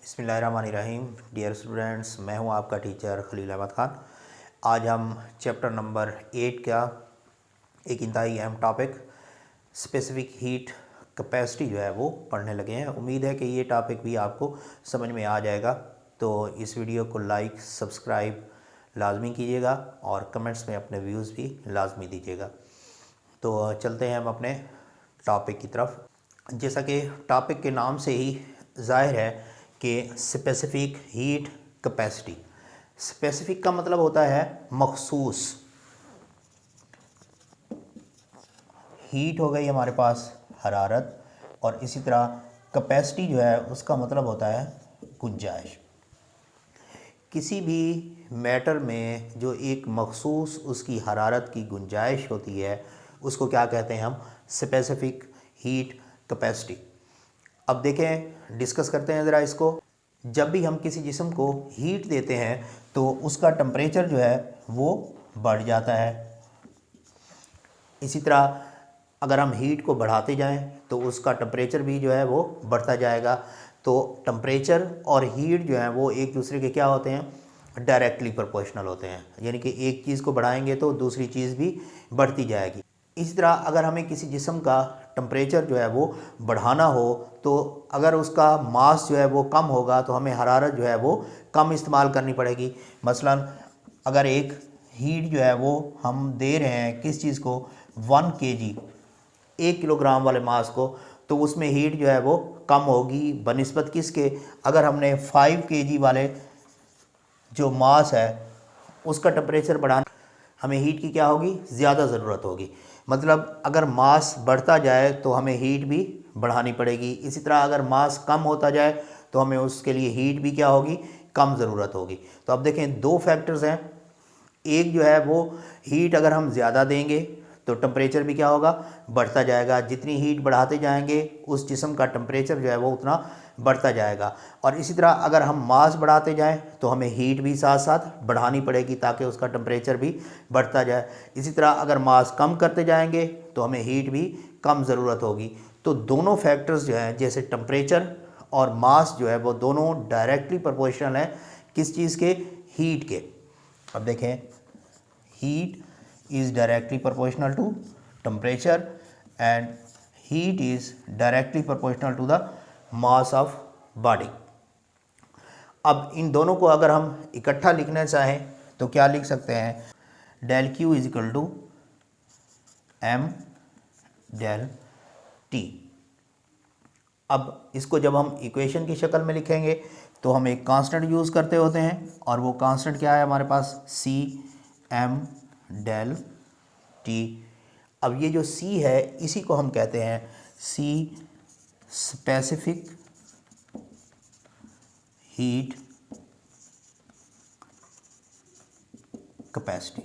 बिस्मिल्लाहिर्रहमानिर्रहीम। Dear students, मैं हूं आपका टीचर खलील अहमद ख़ान। आज हम चैप्टर नंबर 8 का एक इंतहाई अहम टॉपिक स्पेसिफ़िक हीट कैपेसिटी जो है वो पढ़ने लगे हैं। उम्मीद है कि ये टॉपिक भी आपको समझ में आ जाएगा। तो इस वीडियो को लाइक सब्सक्राइब लाजमी कीजिएगा और कमेंट्स में अपने व्यूज़ भी लाजमी दीजिएगा। तो चलते हैं हम अपने टॉपिक की तरफ। जैसा कि टॉपिक के नाम से ही ज़ाहिर है कि स्पेसिफ़िक हीट कैपेसिटी। स्पेसिफ़िक का मतलब होता है मखसूस। हीट हो गई हमारे पास हरारत, और इसी तरह कैपेसिटी जो है उसका मतलब होता है गुंजाइश। किसी भी मैटर में जो एक मखसूस उसकी हरारत की गुंजाइश होती है उसको क्या कहते हैं हम? Specific heat capacity. अब देखें, डिस्कस करते हैं ज़रा इसको। जब भी हम किसी जिस्म को हीट देते हैं तो उसका टेम्परेचर जो है वो बढ़ जाता है। इसी तरह अगर हम हीट को बढ़ाते जाएं तो उसका टेम्परेचर भी जो है वो बढ़ता जाएगा। तो टेम्परेचर और हीट जो है वो एक दूसरे के क्या होते हैं? डायरेक्टली प्रोपोर्शनल होते हैं। यानी कि एक चीज़ को बढ़ाएंगे तो दूसरी चीज़ भी बढ़ती जाएगी। इसी तरह अगर हमें किसी जिस्म का टेम्परेचर जो है वो बढ़ाना हो तो अगर उसका मास जो है वो कम होगा तो हमें हरारत जो है वो कम इस्तेमाल करनी पड़ेगी। मसलन अगर एक हीट जो है वो हम दे रहे हैं किस चीज़ को, 1 kg 1 किलोग्राम वाले मास को, तो उसमें हीट जो है वो कम होगी बनिस्बत किसके? अगर हमने 5 kg वाले जो मास है उसका टेम्परेचर बढ़ाना, हमें हीट की क्या होगी? ज़्यादा ज़रूरत होगी। मतलब अगर मास बढ़ता जाए तो हमें हीट भी बढ़ानी पड़ेगी। इसी तरह अगर मास कम होता जाए तो हमें उसके लिए हीट भी क्या होगी? कम ज़रूरत होगी। तो अब देखें, दो फैक्टर्स हैं। एक जो है वो हीट अगर हम ज़्यादा देंगे तो टेम्परेचर भी क्या होगा? बढ़ता जाएगा। जितनी हीट बढ़ाते जाएंगे उस जिस्म का टेम्परेचर जो है वो उतना बढ़ता जाएगा। और इसी तरह अगर हम मास बढ़ाते जाएं तो हमें हीट भी साथ साथ बढ़ानी पड़ेगी ताकि उसका टेम्परेचर भी बढ़ता जाए। इसी तरह अगर मास कम करते जाएंगे तो हमें हीट भी कम ज़रूरत होगी। तो दोनों फैक्टर्स जो हैं, जैसे टेम्परेचर और मास जो है वो दोनों डायरेक्टली प्रोपोर्शनल हैं किस चीज़ के? हीट के। अब देखें, heat is directly proportional to temperature and heat is directly proportional to the mass of body। अब इन दोनों को अगर हम इकट्ठा लिखना चाहें तो क्या लिख सकते हैं? Del Q is equal to M del T। अब इसको जब हम इक्वेशन की शक्ल में लिखेंगे तो हम एक कांस्टेंट यूज़ करते होते हैं, और वो कांस्टेंट क्या है हमारे पास? C M del T। अब ये जो C है इसी को हम कहते हैं C स्पेसिफिक हीट कैपेसिटी।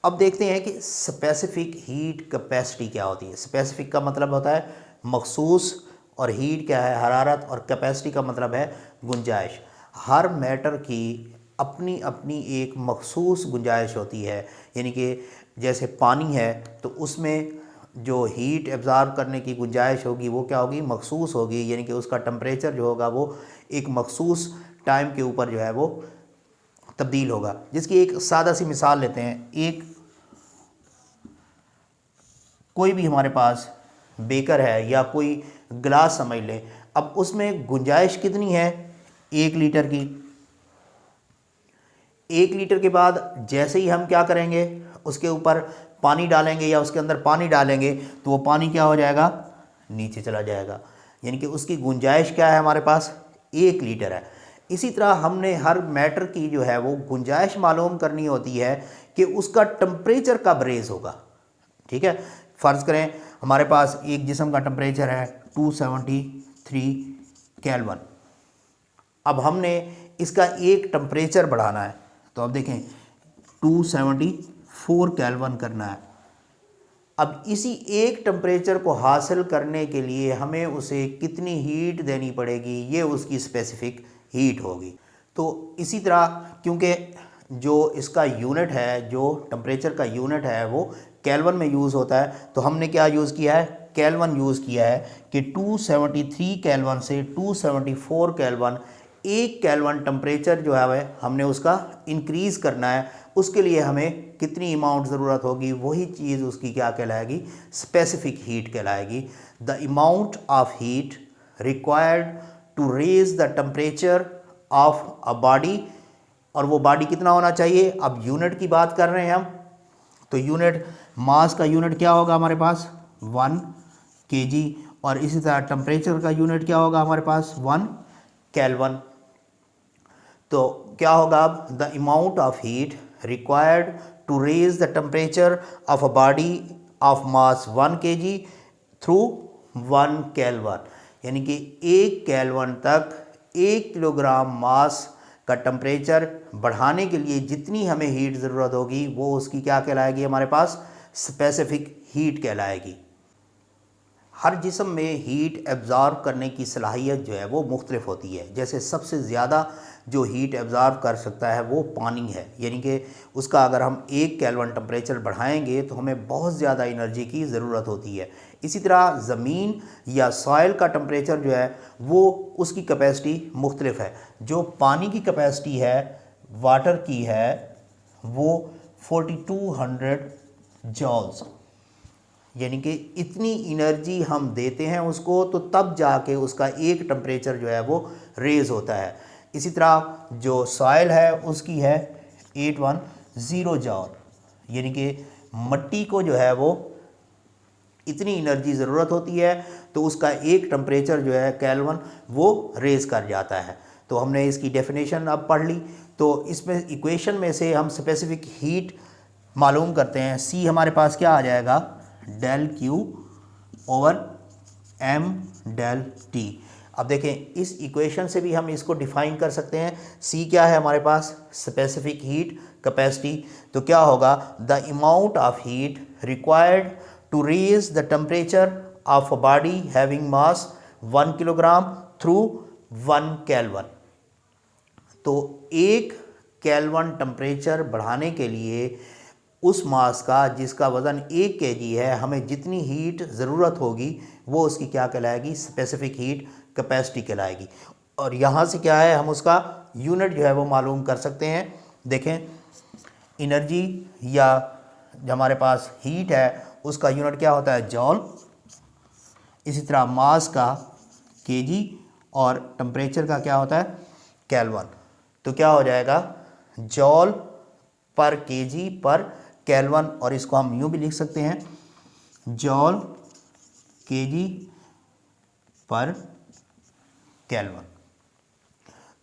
अब देखते हैं कि स्पेसिफिक हीट कैपेसिटी क्या होती है। स्पेसिफिक का मतलब होता है मखसूस, और हीट क्या है? हरारत, और कैपेसिटी का मतलब है गुंजाइश। हर मैटर की अपनी अपनी एक मखसूस गुंजाइश होती है। यानी कि जैसे पानी है तो उसमें जो हीट एब्ज़ॉर्ब करने की गुंजाइश होगी वो क्या होगी? मखसूस होगी। यानी कि उसका टेम्परेचर जो होगा वो एक मखसूस टाइम के ऊपर जो है वो तब्दील होगा। जिसकी एक सादा सी मिसाल लेते हैं। एक कोई भी हमारे पास बेकर है या कोई गिलास समझ लें। अब उसमें गुंजाइश कितनी है? 1 लीटर की। 1 लीटर के बाद जैसे ही हम क्या करेंगे, उसके ऊपर पानी डालेंगे या उसके अंदर पानी डालेंगे तो वो पानी क्या हो जाएगा? नीचे चला जाएगा। यानी कि उसकी गुंजाइश क्या है हमारे पास? 1 लीटर है। इसी तरह हमने हर मैटर की जो है वो गुंजाइश मालूम करनी होती है कि उसका टेम्परेचर कब रेज होगा। ठीक है, फ़र्ज़ करें हमारे पास एक जिस्म का टेम्परेचर है 273 केल्विन। अब हमने इसका एक टेम्परेचर बढ़ाना है, तो अब देखें 274 केल्विन करना है। अब इसी एक टेम्परेचर को हासिल करने के लिए हमें उसे कितनी हीट देनी पड़ेगी, ये उसकी स्पेसिफिक हीट होगी। तो इसी तरह क्योंकि जो इसका यूनिट है, जो टेम्परेचर का यूनिट है वो केल्विन में यूज़ होता है, तो हमने क्या यूज़ किया है? केल्विन यूज़ किया है कि 273 केल्विन से 274 केल्विन, 1 केल्विन टेम्परेचर जो है हमने उसका इंक्रीज़ करना है। उसके लिए हमें कितनी अमाउंट ज़रूरत होगी, वही चीज़ उसकी क्या कहलाएगी, स्पेसिफिक हीट कहलाएगी। The amount of heat required to raise the temperature of a body, और वो बॉडी कितना होना चाहिए। अब यूनिट की बात कर रहे हैं हम, तो यूनिट मास का यूनिट क्या होगा हमारे पास 1 kg, और इसी तरह टेम्परेचर का यूनिट क्या होगा हमारे पास 1 केल्विन। तो क्या होगा अब, the amount of heat required to raise the temperature of a body of mass 1 kg through 1 kelvin, यानी कि 1 केल्विन तक 1 किलोग्राम मास का टेम्परेचर बढ़ाने के लिए जितनी हमें हीट ज़रूरत होगी वो उसकी क्या कहलाएगी हमारे पास, स्पेसिफिक हीट कहलाएगी। हर जिस्म में हीट एब्ज़ॉर्ब करने की सलाहियत जो है वो मुख्तलिफ होती है। जैसे सबसे ज़्यादा जो हीट एब्ज़ॉर्ब कर सकता है वो पानी है, यानी कि उसका अगर हम 1 केल्विन टेम्परेचर बढ़ाएंगे तो हमें बहुत ज़्यादा एनर्जी की ज़रूरत होती है। इसी तरह ज़मीन या सॉइल का टेम्परेचर जो है वो उसकी कैपेसिटी मुख्तलिफ है। जो पानी की कैपेसिटी है वाटर की है वो 4200 जॉल्स, यानी कि इतनी एनर्जी हम देते हैं उसको तो तब जाके उसका एक टेम्परेचर जो है वो रेज़ होता है। इसी तरह जो सॉइल है उसकी है 810 जॉल, यानी कि मट्टी को जो है वो इतनी एनर्जी ज़रूरत होती है तो उसका एक टेम्परेचर जो है केल्विन वो रेज़ कर जाता है। तो हमने इसकी डेफिनेशन अब पढ़ ली। तो इसमें इक्वेशन में से हम स्पेसिफिक हीट मालूम करते हैं। सी हमारे पास क्या आ जाएगा, del Q over M del T. अब देखें इस इक्वेशन से भी हम इसको डिफ़ाइन कर सकते हैं। सी क्या है हमारे पास, स्पेसिफिक हीट कैपेसिटी। तो क्या होगा, the amount of heat required to raise the temperature of a body having mass 1 kilogram through 1 kelvin. तो 1 केल्विन टेम्परेचर बढ़ाने के लिए उस मास का जिसका वज़न 1 kg है हमें जितनी हीट ज़रूरत होगी वो उसकी क्या कहलाएगी, स्पेसिफिक हीट कैपेसिटी कहलाएगी। और यहाँ से क्या है, हम उसका यूनिट जो है वो मालूम कर सकते हैं। देखें एनर्जी या जो हमारे पास हीट है उसका यूनिट क्या होता है, जॉल। इसी तरह मास का kg और टेम्परेचर का क्या होता है, केल्विन। तो क्या हो जाएगा, जॉल पर kg पर केल्विन, और इसको हम यूँ भी लिख सकते हैं जॉल kg पर केल्विन।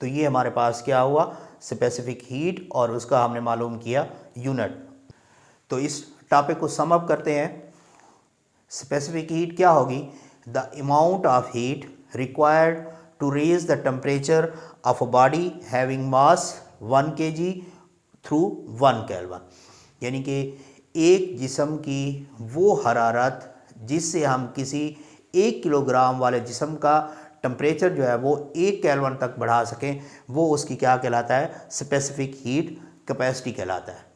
तो ये हमारे पास क्या हुआ, स्पेसिफिक हीट, और उसका हमने मालूम किया यूनिट। तो इस टॉपिक को सम अप करते हैं। स्पेसिफिक हीट क्या होगी, the amount of heat required to raise the temperature of a body having mass 1 kg through 1 kelvin, यानी कि एक जिस्म की वो हरारत जिससे हम किसी 1 किलोग्राम वाले जिस्म का टेम्परेचर जो है वो 1 केल्विन तक बढ़ा सकें, वो उसकी क्या कहलाता है, स्पेसिफिक हीट कैपेसिटी कहलाता है।